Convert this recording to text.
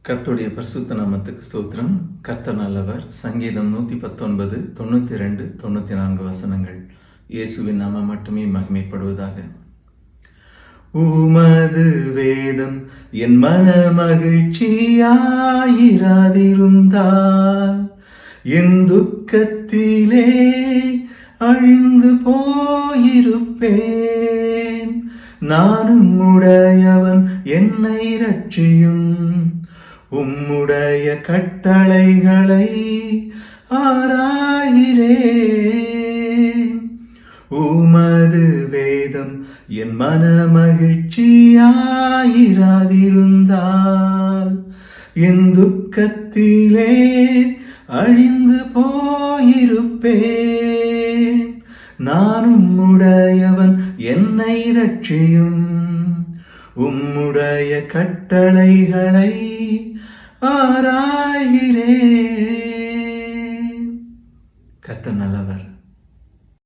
கர்த்தருடைய பரிசுத்த நாமத்துக்கு ஸ்தோத்திரம். கர்த்தர் நல்லவர். சங்கீதம் 119, 92, 94 வசனங்கள். இயேசுவின் நாமம் மட்டுமே மகிமைப்படுவதாக. உமது வேதம் என் மன மகிழ்ச்சியாயிராதிருந்தால் என் துக்கத்திலே அழிந்து போயிருப்பேன். நானும் உடையவன், என்னை ரட்சியும். உம்முடைய கட்டளைகளை ஆராயிரேன். உமது வேதம் என் மன மகிழ்ச்சியாயிராதிருந்தால் என் துக்கத்திலே அழிந்து போயிருப்பேன். நானும் உடையவன், என்னை ரட்சியும். உம்முடைய கட்டளைகளை ஆராயிரேன். கர்த்தர் நல்லவர்.